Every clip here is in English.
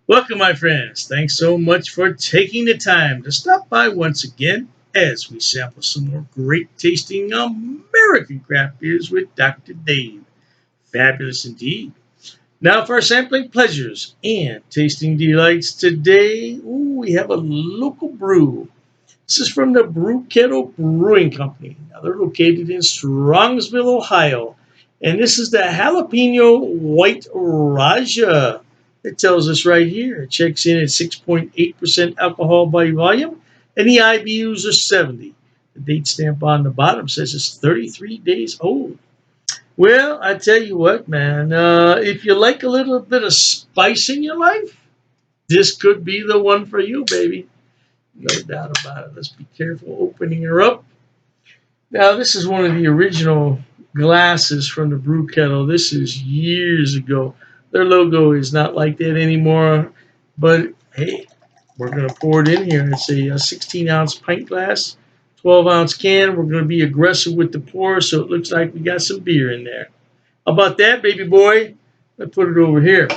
Welcome, my friends. Thanks so much for taking the time to stop by once again as we sample some more great tasting American craft beers with Dr. Dave. Fabulous indeed. Now, for our sampling pleasures and tasting delights today, we have a local brew. This is from the Kettle Brewing Company. Now, they're located in Strongsville, Ohio. And this is the Jalapeno White Rajah. It tells us right here. It checks in at 6.8% alcohol by volume, and the IBUs are 70. The date stamp on the bottom says it's 33 days old. Well, I tell you what, man, if you like a little bit of spice in your life, this could be the one for you, baby. No doubt about it. Let's be careful opening her up. Now, this is one of the original glasses from the brew kettle. This is years ago. Their logo is not like that anymore. But hey, we're going to pour it in here. It's a 16-ounce pint glass, 12-ounce can. We're going to be aggressive with the pour, so it looks like we got some beer in there. How about that, baby boy? Let's put it over here.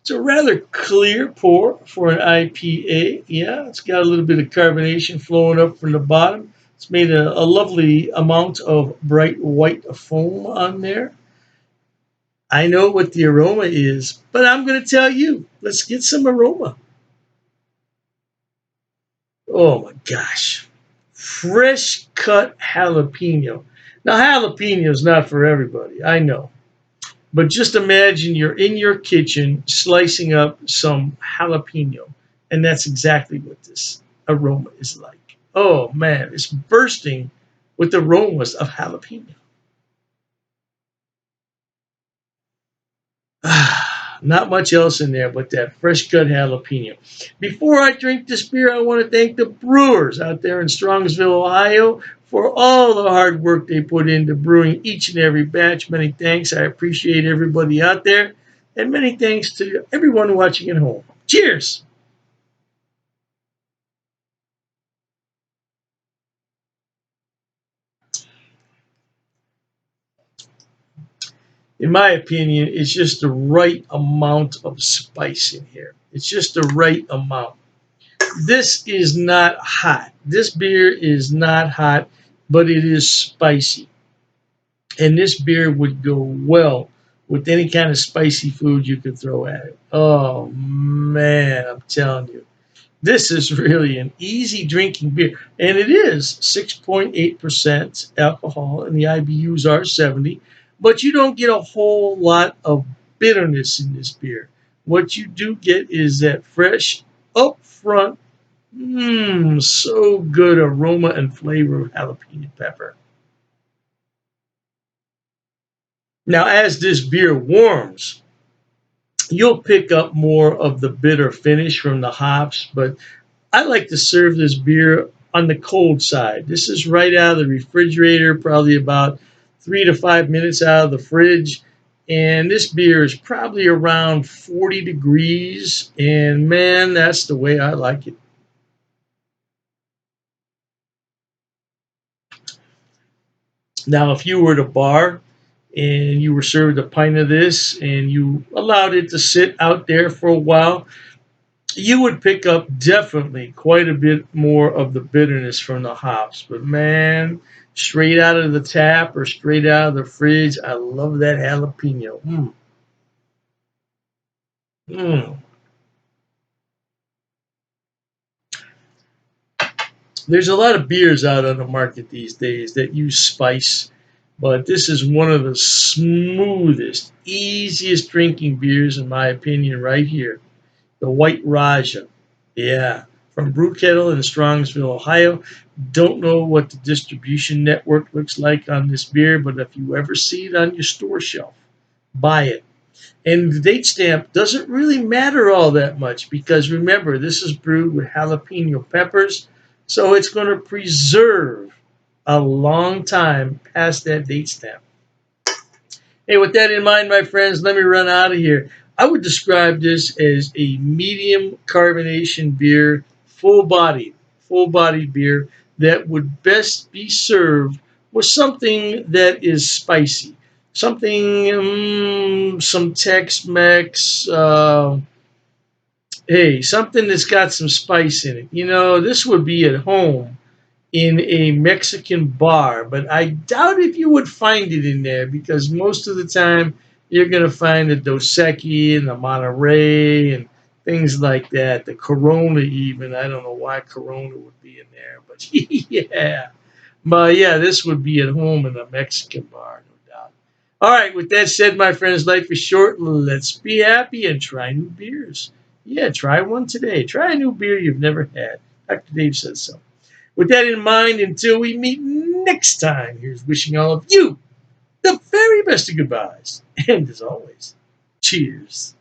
It's a rather clear pour for an IPA. Yeah, it's got a little bit of carbonation flowing up from the bottom. It's made a lovely amount of bright white foam on there. I know what the aroma is, but I'm going to tell you. Let's get some aroma. Oh my gosh. Fresh cut jalapeno. Now, jalapeno is not for everybody. I know. But just imagine you're in your kitchen slicing up some jalapeno, and that's exactly what this aroma is like. Oh man, it's bursting with aromas of jalapeno. Not much else in there but that fresh cut jalapeno. Before I drink this beer, I want to thank the brewers out there in Strongsville, Ohio, for all the hard work they put into brewing each and every batch. Many thanks. I appreciate everybody out there. And many thanks to everyone watching at home. Cheers! In my opinion, it's just the right amount of spice in here. It's just the right amount. This is not hot. This beer is not hot, but it is spicy. And this beer would go well with any kind of spicy food you could throw at it. Oh man, I'm telling you. This is really an easy drinking beer. And it is 6.8% alcohol, and the IBUs are 70. But you don't get a whole lot of bitterness in this beer. What you do get is that fresh, upfront, so good aroma and flavor of jalapeno pepper. Now, as this beer warms, you'll pick up more of the bitter finish from the hops, but I like to serve this beer on the cold side. This is right out of the refrigerator, probably about 3 to 5 minutes out of the fridge. And this beer is probably around 40 degrees. And man, that's the way I like it. Now, if you were at a bar and you were served a pint of this and you allowed it to sit out there for a while, you would pick up definitely quite a bit more of the bitterness from the hops. But man, straight out of the tap or straight out of the fridge, I love that jalapeno. Mm. There's a lot of beers out on the market these days that use spice, but this is one of the smoothest, easiest drinking beers, in my opinion, right here. The White Rajah. Yeah, from Brew Kettle in Strongsville, Ohio. Don't know what the distribution network looks like on this beer, but if you ever see it on your store shelf, buy it. And the date stamp doesn't really matter all that much because remember, this is brewed with jalapeno peppers, so it's going to preserve a long time past that date stamp. Hey, with that in mind, my friends, let me run out of here. I would describe this as a medium carbonation beer, full bodied beer that would best be served with something that is spicy. Something, some Tex Mex, Hey, something that's got some spice in it. This would be at home in a Mexican bar, but I doubt if you would find it in there because most of the time you're going to find the Dos Equis and the Monterey and things like that. The Corona, even. I don't know why Corona would be in there, but yeah. But yeah, this would be at home in a Mexican bar, no doubt. All right, with that said, my friends, life is short. Let's be happy and try new beers. Yeah, try one today. Try a new beer you've never had. Dr. Dave says so. With that in mind, until we meet next time, here's wishing all of you the very best of goodbyes. And as always, cheers.